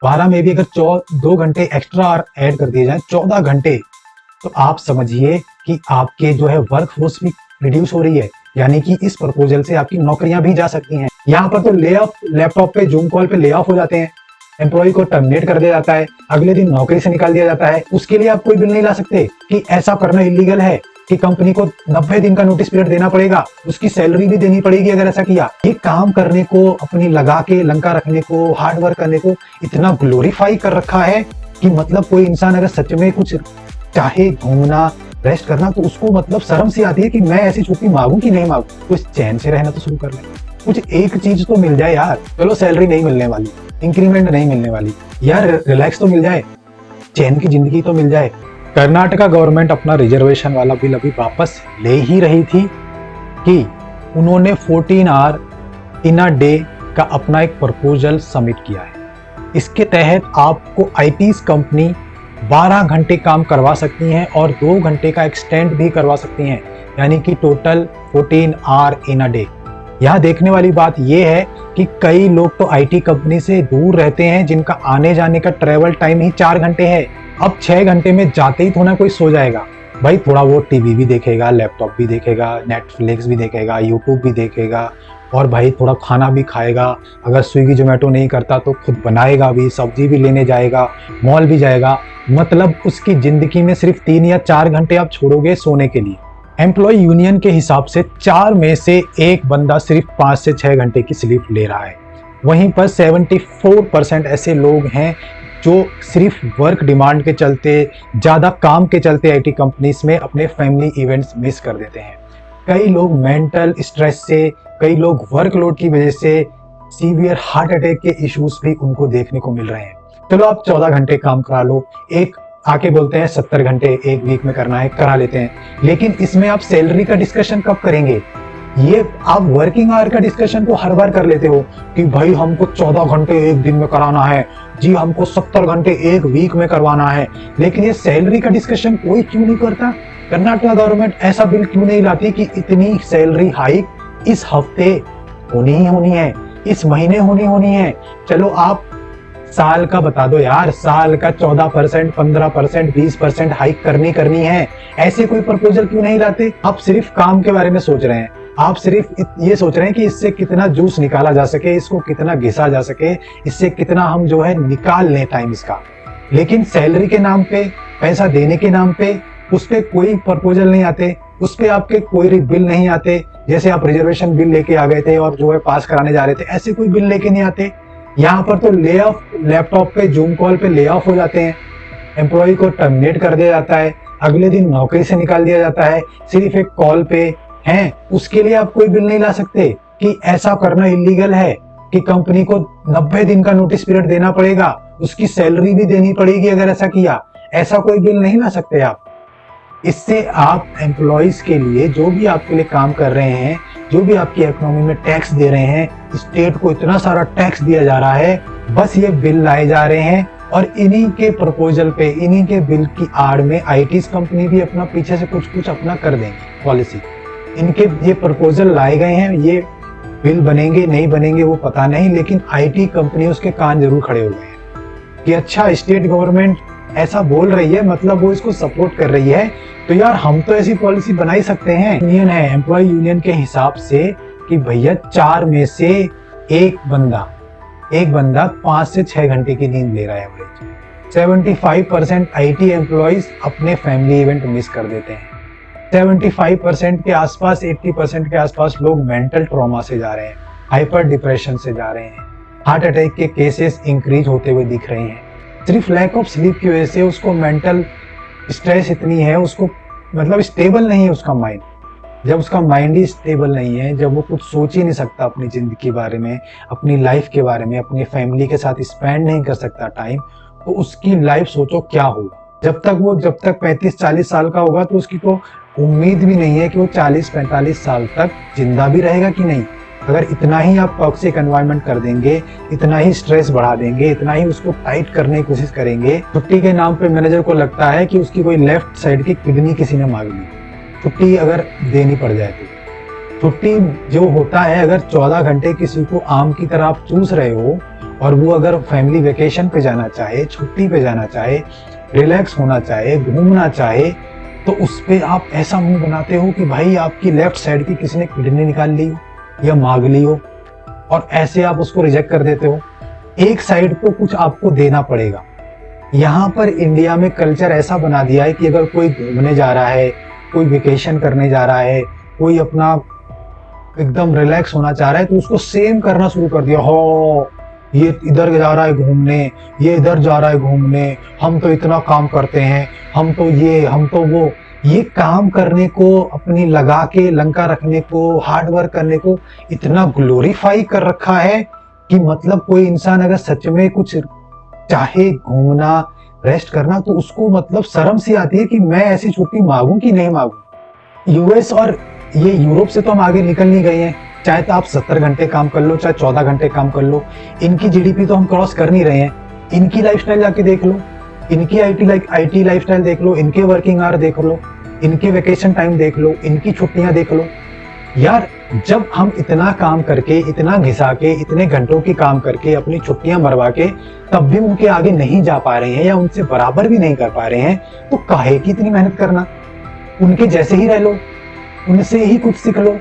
12 में भी अगर 2 घंटे एक्स्ट्रा और ऐड कर दिए जाए 14 घंटे, तो आप समझिए कि आपके जो है वर्क फोर्स भी रिड्यूस हो रही है। यानी कि इस प्रपोजल से आपकी नौकरियां भी जा सकती हैं। यहाँ पर तो ले ऑफ, लैपटॉप पे जूम कॉल पे ले ऑफ हो जाते हैं, एम्प्लॉय को टर्मिनेट कर दिया जाता है, अगले दिन नौकरी से निकाल दिया जाता है। उसके लिए आप कोई बिल नहीं ला सकते कि ऐसा करना इलीगल है, कि कंपनी को 90 दिन का नोटिस पीरियड देना पड़ेगा, उसकी सैलरी भी देनी पड़ेगी अगर ऐसा किया। ये काम करने को, अपनी लगा के लंका रखने को, हार्ड वर्क करने को इतना ग्लोरीफाई कर रखा है कि मतलब कोई इंसान अगर सच में कुछ चाहे घूमना, रेस्ट करना, तो उसको मतलब शर्म सी आती है कि मैं ऐसी छुट्टी मांगू कि नहीं मांगू। कुछ चैन से रहना तो शुरू कर ले, कुछ एक चीज तो मिल जाए यार। चलो सैलरी नहीं मिलने वाली, इंक्रीमेंट नहीं मिलने वाली, यार रिलैक्स तो मिल जाए, चैन की जिंदगी तो मिल जाए। कर्नाटका गवर्नमेंट अपना रिजर्वेशन वाला बिल अभी वापस ले ही रही थी कि उन्होंने 14 आवर इन अ डे का अपना एक प्रपोजल सबमिट किया है। इसके तहत आपको आईटी कंपनी 12 घंटे काम करवा सकती हैं और 2 घंटे का एक्सटेंड भी करवा सकती हैं, यानी कि total 14 hour in a day. यहाँ देखने वाली बात यह है कि कई लोग तो आईटी कंपनी से दूर रहते हैं, जिनका आने जाने का ट्रेवल टाइम ही 4 घंटे है। अब 6 घंटे में जाते ही थोड़ा कोई सो जाएगा भाई, थोड़ा वो टीवी भी देखेगा, लैपटॉप भी देखेगा, नेटफ्लिक्स भी देखेगा, यूट्यूब भी देखेगा, और भाई थोड़ा खाना भी खाएगा। अगर स्विगी जोमेटो नहीं करता तो खुद बनाएगा भी, सब्जी भी लेने जाएगा, मॉल भी जाएगा। मतलब उसकी जिंदगी में सिर्फ 3 या 4 घंटे आप छोड़ोगे सोने के लिए। एम्प्लॉय यूनियन के हिसाब से 4 में से एक बंदा सिर्फ 5 से 6 घंटे की स्लीप ले रहा है। वहीं पर 74% ऐसे लोग हैं जो सिर्फ वर्क डिमांड के चलते, ज़्यादा काम के चलते आईटी कंपनीज में अपने फैमिली इवेंट्स मिस कर देते हैं। कई लोग मेंटल स्ट्रेस से, कई लोग वर्कलोड की वजह से सीवियर हार्ट अटैक के इश्यूज भी उनको देखने को मिल रहे हैं। चलो आप 14 घंटे काम करा लो, एक आके बोलते हैं 70 घंटे एक वीक में करना है, करा लेते हैं, लेकिन इसमें आप सैलरी का डिस्कशन कब करेंगे? ये आप वर्किंग आवर का डिस्कशन तो हर बार कर लेते हो कि भाई हमको 14 घंटे एक दिन में कराना है, जी हमको 70 घंटे एक वीक में करवाना है, लेकिन ये सैलरी का डिस्कशन कोई क्यों नहीं करता? कर्नाटक गवर्नमेंट ऐसा बिल क्यों नहीं लाती कि इतनी सैलरी हाइक इस हफ्ते होनी ही होनी है, इस महीने होनी है? चलो आप साल का बता दो यार, साल का 14%, 15%, 20% हाइक करनी है। ऐसे कोई प्रपोजल क्यों नहीं लाते? आप सिर्फ काम के बारे में सोच रहे हैं, आप सिर्फ ये सोच रहे हैं कि इससे कितना जूस निकाला जा सके, इसको कितना घिसा जा सके, इससे कितना हम जो है निकाल लें टाइम इसका। लेकिन सैलरी के नाम पे, पैसा देने के नाम पे उस पे कोई प्रपोजल नहीं आते, उस पे आपके कोई बिल नहीं आते। जैसे आप रिजर्वेशन बिल लेके आ गए थे और जो है पास कराने जा रहे थे, ऐसे कोई बिल लेके नहीं आते। यहाँ पर तो ले ऑफ, लैपटॉप पे जूम कॉल पे ले ऑफ हो जाते हैं, एम्प्लॉय को टर्मिनेट कर दिया जाता है, अगले दिन नौकरी से निकाल दिया जाता है सिर्फ एक कॉल पे हैं। उसके लिए आप कोई बिल नहीं ला सकते कि ऐसा करना इलीगल है, कि कंपनी को 90 दिन का नोटिस पीरियड देना पड़ेगा, उसकी सैलरी भी देनी पड़ेगी अगर ऐसा किया। ऐसा कोई बिल नहीं ला सकते आप। इससे आप एम्प्लॉयज के लिए, जो भी आपके लिए काम कर रहे हैं, जो भी आपकी इकोनॉमी में टैक्स दे रहे हैं, स्टेट को इतना सारा टैक्स दिया जा रहा है, बस ये बिल लाए जा रहे हैं। और इन्हीं के प्रपोजल पे, इन्हीं के बिल की आड़ में आईटी कंपनी भी अपना पीछे से कुछ अपना कर देंगी पॉलिसी। इनके ये प्रपोजल लाए गए हैं, ये बिल बनेंगे नहीं बनेंगे वो पता नहीं, लेकिन आईटी कंपनी उसके कान जरूर खड़े हो गए हैं कि अच्छा स्टेट गवर्नमेंट ऐसा बोल रही है, मतलब वो इसको सपोर्ट कर रही है, तो यार हम तो ऐसी पॉलिसी बना ही सकते हैं। यूनियन है, एम्प्लॉय यूनियन के हिसाब से कि भैया 4 में से एक बंदा 5 से 6 घंटे की नींद ले रहा है एवरेज। 75% आईटी एम्प्लॉयज अपने फैमिली इवेंट मिस कर देते हैं। 75% के आसपास, 80% के आसपास लोग मेंटल ट्रॉमा से जा रहे हैं, हाइपर डिप्रेशन से जा रहे हैं, हार्ट अटैक के केसेस इंक्रीज होते हुए दिख रहे हैं। सिर्फ लैक ऑफ स्लीप की वजह से उसको मेंटल स्ट्रेस इतनी है, उसको मतलब स्टेबल नहीं है उसका माइंड। जब उसका माइंड ही स्टेबल नहीं है, जब वो कुछ सोच ही नहीं सकता अपनी जिंदगी के बारे में, अपनी लाइफ के बारे में, अपनी फैमिली के साथ स्पेंड नहीं कर सकता टाइम, तो उसकी लाइफ सोचो क्या होगा। जब तक 35-40 साल का होगा तो उसकी तो उम्मीद भी नहीं है कि वो 40-45 साल तक जिंदा भी रहेगा कि नहीं। अगर इतना ही आप टॉक्सिक एनवायरनमेंट कर देंगे, इतना ही स्ट्रेस बढ़ा देंगे, इतना ही उसको टाइट करने की कोशिश करेंगे, छुट्टी के नाम पे मैनेजर को लगता है कि उसकी कोई लेफ्ट साइड की किडनी किसी ने मांग ली, छुट्टी अगर देनी पड़ जाए तो। छुट्टी जो होता है, अगर 14 घंटे किसी को आम की तरह आप चूस रहे हो और वो अगर फैमिली वेकेशन पे जाना चाहे, छुट्टी पे जाना चाहे, रिलैक्स होना चाहे, घूमना चाहे, तो उस पे आप ऐसा मुंह बनाते हो कि भाई आपकी लेफ्ट साइड की किसी ने किडनी निकाल ली हो या मांग ली हो, और ऐसे आप उसको रिजेक्ट कर देते हो। एक साइड को कुछ आपको देना पड़ेगा। यहाँ पर इंडिया में कल्चर ऐसा बना दिया है कि अगर कोई घूमने जा रहा है, कोई वेकेशन करने जा रहा है, कोई अपना एकदम रिलैक्स होना चाह रहा है, तो उसको सेम करना शुरू कर दिया। हो, ये इधर जा रहा है घूमने, ये इधर जा रहा है घूमने, हम तो इतना काम करते हैं, हम तो ये, हम तो वो। ये काम करने को, अपनी लगा के लंका रखने को, हार्ड वर्क करने को इतना ग्लोरीफाई कर रखा है कि मतलब कोई इंसान अगर सच में कुछ चाहे, घूमना, रेस्ट करना, तो उसको मतलब शर्म सी आती है कि मैं ऐसी छुट्टी मांगू कि नहीं मांगू। यूएस और ये यूरोप से तो हम आगे निकल नहीं गए हैं। चाहे तो आप 70 घंटे काम कर लो, चाहे 14 घंटे काम कर लो, इनकी जीडीपी तो हम क्रॉस कर नहीं रहे हैं। इनकी लाइफस्टाइल जाके देख लो, इनकी आईटी लाइफस्टाइल देख लो, इनके वर्किंग आवर देख लो, इनके वेकेशन टाइम देख लो, इनकी छुट्टियां देख लो। यार, जब हम इतना काम करके, इतना घिसा के, इतने घंटों की काम करके, अपनी छुट्टियां मरवा के, तब भी उनके आगे नहीं जा पा रहे हैं या उनसे बराबर भी नहीं कर पा रहे हैं, तो काहे की इतनी मेहनत करना? उनके जैसे ही रह लो, उनसे ही कुछ सीख लो।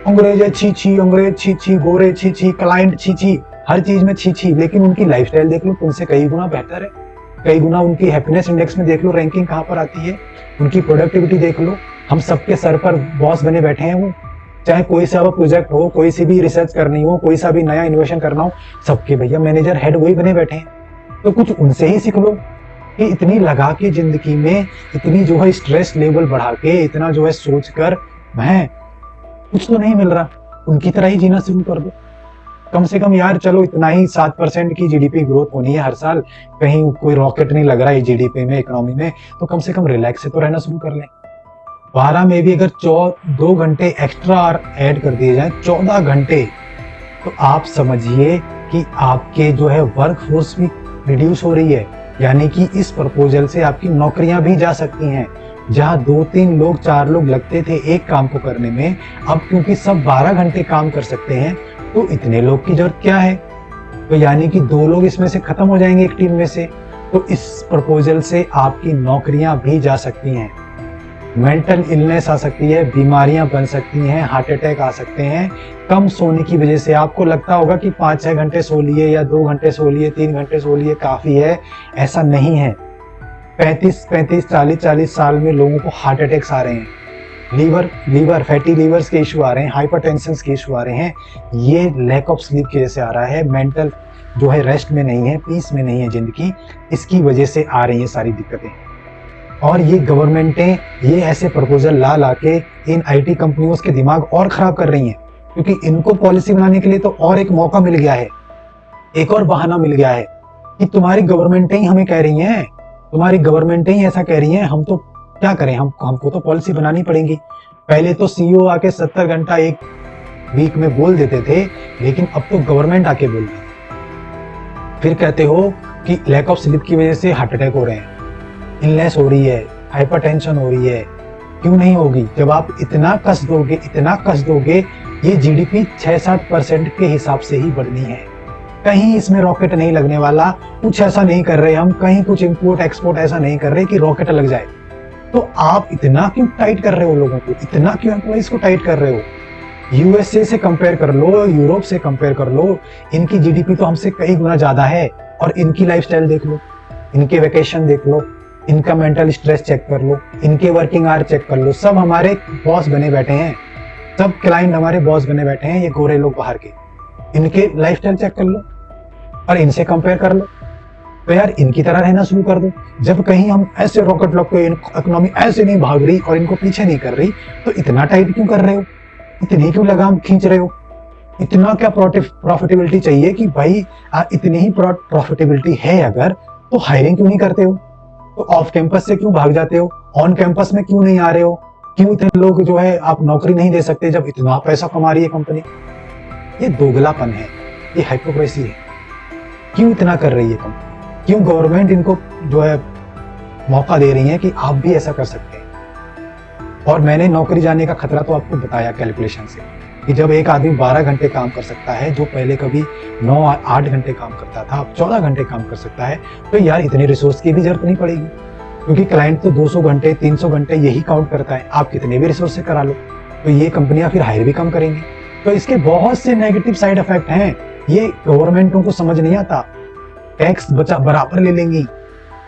अंग्रेज छी छी, अंग्रेज छी छी, गोरे छी छी, क्लाइंट छी छी, हर चीज में छी छी, लेकिन उनकी लाइफस्टाइल देख लो, तुमसे कई गुना बेहतर है। कई गुना उनकी हैप्पीनेस इंडेक्स में देख लो, रैंकिंग कहाँ पर आती है। उनकी प्रोडक्टिविटी देख लो, हम सबके सर पर बॉस बने बैठे हैं वो। चाहे कोई सा प्रोजेक्ट हो, कोई सी भी रिसर्च करनी हो, कोई सा भी नया इन्वेशन करना हो, सबके भैया मैनेजर, हेड वही बने बैठे हैं। तो कुछ उनसे ही सीख लो कि इतनी लगा के जिंदगी में, इतनी जो है स्ट्रेस लेवल बढ़ा के, इतना जो है सोच कर, मैं कुछ तो नहीं मिल रहा, उनकी तरह ही जीना शुरू कर दो। कम से कम यार, चलो इतना ही 7% की जीडीपी ग्रोथ होनी है हर साल, कहीं कोई रॉकेट नहीं लग रहा है जीडीपी में, इकोनॉमी में, तो कम से कम रिलैक्स से तो रहना शुरू कर लें। 12 में भी अगर 2 घंटे एक्स्ट्रा ऐड कर दिए जाए, 14 घंटे, तो आप समझिए कि आपके जो है वर्क फोर्स भी रिड्यूस हो रही है। यानी कि इस प्रपोजल से आपकी नौकरियां भी जा सकती हैं। जहां 2-3 लोग, 4 लोग लगते थे एक काम को करने में, अब क्योंकि सब 12 घंटे काम कर सकते हैं, तो इतने लोग की जरूरत क्या है? तो यानी कि 2 लोग इसमें से खत्म हो जाएंगे एक टीम में से। तो इस प्रपोजल से आपकी नौकरियां भी जा सकती हैं, मेंटल इलनेस आ सकती है, बीमारियां बन सकती हैं, हार्ट अटैक आ सकते हैं। कम सोने की वजह से आपको लगता होगा कि 5-6 घंटे सो लिए या 2 घंटे सो लिए, 3 घंटे सो लिए काफी है, ऐसा नहीं है। 35, 40 साल में लोगों को हार्ट अटैक्स आ रहे हैं, लीवर फैटी लीवर्स के इशू आ रहे हैं, हाइपरटेंशन के इशू आ रहे हैं। ये लैक ऑफ स्लीप की वजह से आ रहा है, मेंटल जो है रेस्ट में नहीं है, पीस में नहीं है जिंदगी, इसकी वजह से आ रही है सारी दिक्कतें। और ये गवर्नमेंटें ये ऐसे प्रपोजल ला के इन आईटी कंपनियों के दिमाग और खराब कर रही हैं, क्योंकि इनको पॉलिसी बनाने के लिए तो और एक मौका मिल गया है, एक और बहाना मिल गया है कि तुम्हारी गवर्नमेंटें ही हमें कह रही हैं, तुम्हारी गवर्नमेंटें ही ऐसा कह रही हैं, हम तो क्या करें, हमको तो पॉलिसी बनानी पड़ेगी। पहले तो सीईओ आके 70 घंटा एक वीक में बोल देते थे, लेकिन अब तो गवर्नमेंट आके बोल रही है। फिर कहते हो कि लैक ऑफ स्लीप की वजह से हार्ट अटैक हो रहे हैं, इलनेस हो रही है, हाइपरटेंशन हो रही है। क्यों नहीं होगी? जब आप इतना कस दोगे, ये जीडीपी 6-7% के हिसाब से ही बढ़नी है। कहीं इसमें रॉकेट नहीं लगने वाला, कुछ ऐसा नहीं कर रहे हम, कहीं कुछ इंपोर्ट एक्सपोर्ट ऐसा नहीं कर रहे कि रॉकेट लग जाए। तो आप इतना क्यों टाइट कर रहे हो लोगों को, इतना क्यों एम्प्लॉइज को टाइट कर रहे हो? यूएसए से कंपेयर कर लो, यूरोप से कंपेयर कर लो, इनकी जीडीपी तो हमसे कई गुना ज्यादा है, और इनकी लाइफस्टाइल देख लो, इनके वेकेशन देख लो, इनका मेंटल स्ट्रेस चेक कर लो, इनके वर्किंग आवर चेक कर लो, सब हमारे बॉस बने बैठे हैं, सब क्लाइंट हमारे बॉस बने बैठे हैं, ये गोरे लोग बाहर के। इनके लाइफस्टाइल चेक कर लो और इनसे कंपेयर कर लो, तो यार इनकी तरह रहना शुरू कर दो। जब कहीं हम ऐसे रॉकेट लॉक के इकोनॉमी ऐसे नहीं भाग रही और इनको पीछे नहीं कर रही, तो इतना टाइट क्यों कर रहे हो, इतनी क्यों लगाम खींच रहे हो? इतना क्या प्रॉफिटेबिलिटी चाहिए कि भाई इतनी ही प्रॉफिटेबिलिटी है अगर, तो हायरिंग क्यों नहीं करते हो? तो ऑफ कैंपस से क्यों भाग जाते हो? ऑन कैंपस में क्यों नहीं आ रहे हो? क्यों इतने लोग जो है आप नौकरी नहीं दे सकते जब इतना पैसा कमा रही है कंपनी? ये दोगलापन है, ये हाइपोक्रेसी है। क्यों इतना कर रही है कंपनी? क्यों गवर्नमेंट इनको जो है मौका दे रही है कि आप भी ऐसा कर सकते हैं? और मैंने नौकरी जाने का खतरा तो आपको बताया कैलकुलेशन से, कि जब एक आदमी 12 घंटे काम कर सकता है, जो पहले कभी 9-8 घंटे काम करता था, अब 14 घंटे काम कर सकता है, तो यार इतने रिसोर्स की भी जरूरत नहीं पड़ेगी, क्योंकि क्लाइंट तो 200 घंटे 300 घंटे यही काउंट करता है। आप कितने भी रिसोर्स से करा लो, तो ये कंपनियां फिर हायर भी कम करेंगी। तो इसके बहुत से नेगेटिव साइड इफेक्ट हैं, ये गवर्नमेंटों को समझ नहीं आता। टैक्स बराबर ले लेंगी,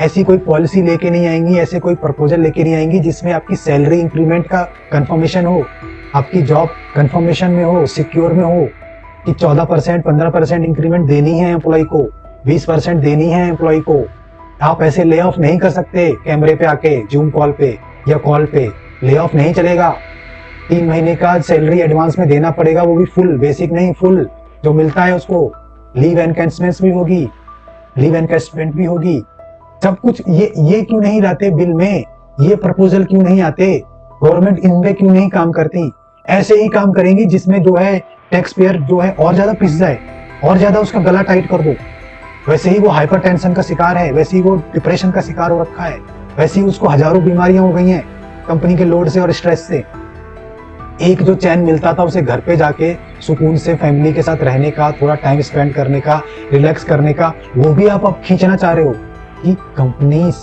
ऐसी कोई पॉलिसी लेके नहीं आएंगी, ऐसे कोई प्रपोजल लेके नहीं आएंगी जिसमें आपकी सैलरी इंक्रीमेंट का कंफर्मेशन हो, आपकी जॉब कंफर्मेशन में हो, सिक्योर में हो कि 14% 15% इंक्रीमेंट देनी है एम्प्लॉय को, 20% देनी है एम्प्लॉय को। आप ऐसे ले ऑफ नहीं कर सकते कैमरे पे आके, जूम कॉल पे या कॉल पे। ले ऑफ नहीं चलेगा। 3 महीने का सैलरी एडवांस में देना पड़ेगा, वो भी फुल, बेसिक नहीं, फुल जो मिलता है उसको। लीव एनकैशमेंट भी होगी, लीव एनकैशमेंट भी होगी, सब कुछ। ये क्यों नहीं लाते बिल में, ये प्रपोजल क्यों नहीं आते? गवर्नमेंट इनमें क्यों नहीं काम करती? ऐसे ही काम करेंगी जिसमें जो है टैक्स पेयर जो है और ज्यादा पिस जाए, और ज्यादा उसका गला टाइट कर दो। वैसे ही वो हाइपरटेंशन का शिकार है, वैसे ही वो डिप्रेशन का शिकार हो रखा है, वैसे ही उसको हजारों बीमारियां हो गई हैं कंपनी के लोड से और स्ट्रेस से। एक जो चैन मिलता था उसे घर पे जाके सुकून से फैमिली के साथ रहने का, थोड़ा टाइम स्पेंड करने का, रिलैक्स करने का, वो भी आप अब खींचना चाह रहे हो कि कंपनीज,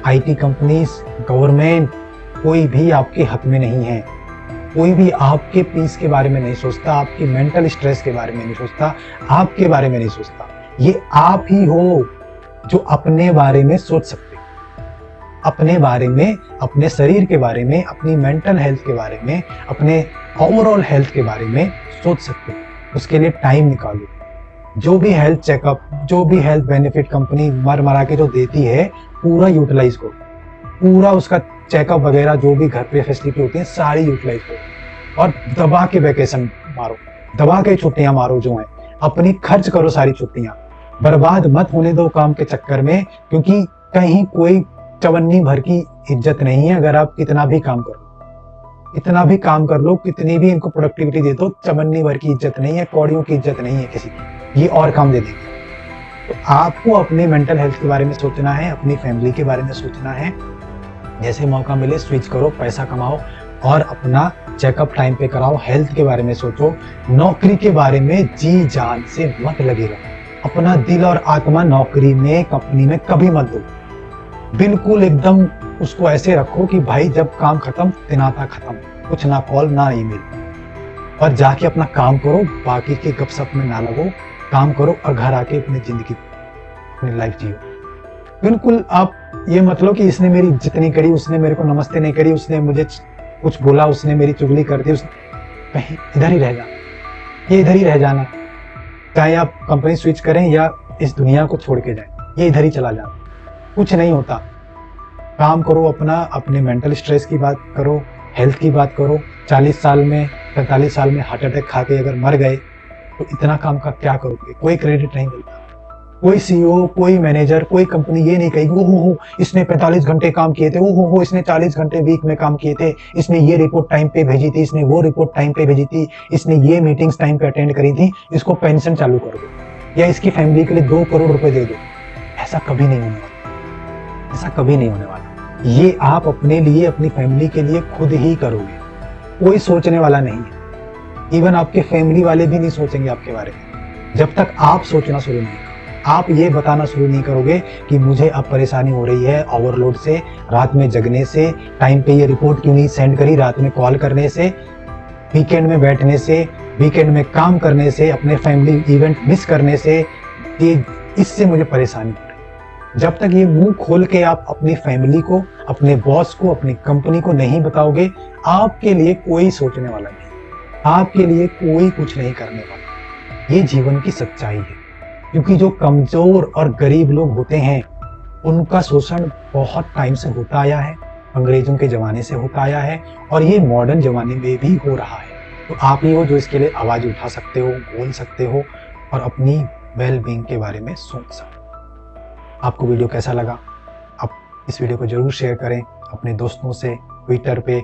आईटी कंपनीज, गवर्नमेंट, कोई भी आपके हक में नहीं है। कोई भी आपके पीस के बारे में नहीं सोचता, आपकी मेंटल स्ट्रेस के बारे में नहीं सोचता, आपके बारे में नहीं सोचता। ये आप ही हो जो अपने बारे में सोच सकते, अपने बारे में, अपने शरीर के बारे में, अपनी मेंटल हेल्थ के बारे में, अपने ओवरऑल हेल्थ के बारे में सोच सकते। उसके लिए टाइम निकालो। जो भी हेल्थ चेकअप, जो भी हेल्थ बेनिफिट कंपनी मरा के जो देती है, पूरा यूटिलाइज करो। पूरा उसका चेकअप वगैरह जो भी घर पे फैसिलिटी होती है सारी यूटिलाइज करो, और दबा के वैकेशन मारो, दबा के छुट्टियां मारो जो है, अपनी खर्च करो सारी छुट्टियां। बर्बाद मत होने दो काम के चक्कर में, क्योंकि कहीं कोई चवन्नी भर की इज्जत नहीं है। अगर आप कितना भी काम कर लो, इतना भी काम कर लो, कितनी भी इनको प्रोडक्टिविटी दे दो, चवन्नी भर की इज्जत नहीं है, कौड़ियों की इज्जत नहीं है किसी की। ये और काम दे देंगे। तो आपको अपने मेंटल हेल्थ के बारे में सोचना है, अपनी फैमिली के बारे में सोचना है। जैसे मौका मिले स्विच करो, पैसा कमाओ और अपना चेकअप टाइम पे कराओ। हेल्थ के बारे में सोचो। नौकरी के बारे में जी जान से मत लगे रहो। अपना दिल और आत्मा नौकरी में, कंपनी में कभी मत दो। बिल्कुल एकदम उसको ऐसे रखो कि भाई जब काम खत्म, तिनाता खत्म, कुछ ना कॉल ना ईमेल, और जाके अपना काम करो। बाकी के गपशप में ना लगो, काम करो और घर आके अपनी जिंदगी, अपनी लाइफ जियो। बिल्कुल आप ये मत लो कि इसने मेरी इज्जत नहीं करी, उसने मेरे को नमस्ते नहीं करी, उसने मुझे कुछ बोला, उसने मेरी चुगली कर दी, कहीं इधर ही रह जाना, ये इधर ही रह जाना। चाहे आप कंपनी स्विच करें या इस दुनिया को छोड़ के जाएं, ये इधर ही चला जाना। कुछ नहीं होता। काम करो अपना, अपने मेंटल स्ट्रेस की बात करो, हेल्थ की बात करो। 40 साल में, 45 साल में हार्ट अटैक खा के अगर मर गए तो इतना काम का क्या करोगे? कोई क्रेडिट नहीं मिलता। कोई सीईओ, कोई मैनेजर, कोई कंपनी ये नहीं कहेगी ओहो इसने 45 घंटे काम किए थे, ओहो इसने 40 घंटे वीक में काम किए थे, इसने ये रिपोर्ट टाइम पे भेजी थी, इसने वो रिपोर्ट टाइम पे भेजी थी, इसने ये मीटिंग्स टाइम पे अटेंड करी थी, इसको पेंशन चालू कर दो या इसकी फैमिली के लिए 2 करोड़ रुपए दे दो। ऐसा कभी नहीं होने वाला, ऐसा कभी नहीं होने वाला। ये आप अपने लिए, अपनी फैमिली के लिए खुद ही करोगे, कोई सोचने वाला नहीं है। इवन आपके फैमिली वाले भी नहीं सोचेंगे आपके बारे में जब तक आप सोचना शुरू नहीं करोगे। आप ये बताना शुरू नहीं करोगे कि मुझे अब परेशानी हो रही है ओवरलोड से, रात में जगने से, टाइम पे ये रिपोर्ट क्यों नहीं सेंड करी, रात में कॉल करने से, वीकेंड में बैठने से, वीकेंड में काम करने से, अपने फैमिली इवेंट मिस करने से, ये इससे मुझे परेशानी हो रही है। जब तक ये मुंह खोल के आप अपनी फैमिली को, अपने बॉस को, अपनी कंपनी को नहीं बताओगे, आपके लिए कोई सोचने वाला नहीं, आपके लिए कोई कुछ नहीं करने वाला। ये जीवन की सच्चाई है। क्योंकि जो कमजोर और गरीब लोग होते हैं उनका शोषण बहुत टाइम से होता आया है, अंग्रेजों के जमाने से होता आया है, और ये मॉडर्न जमाने में भी हो रहा है। तो आप ही हो जो इसके लिए आवाज उठा सकते हो, बोल सकते हो और अपनी वेल बीइंग के बारे में सोच सकते हो। आपको वीडियो कैसा लगा? आप इस वीडियो को जरूर शेयर करें अपने दोस्तों से, ट्विटर पे,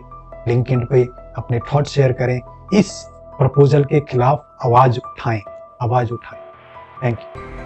लिंक्डइन पे अपने थॉट शेयर करें। इस प्रपोजल के खिलाफ आवाज उठाएं, आवाज उठाएं। Thank you.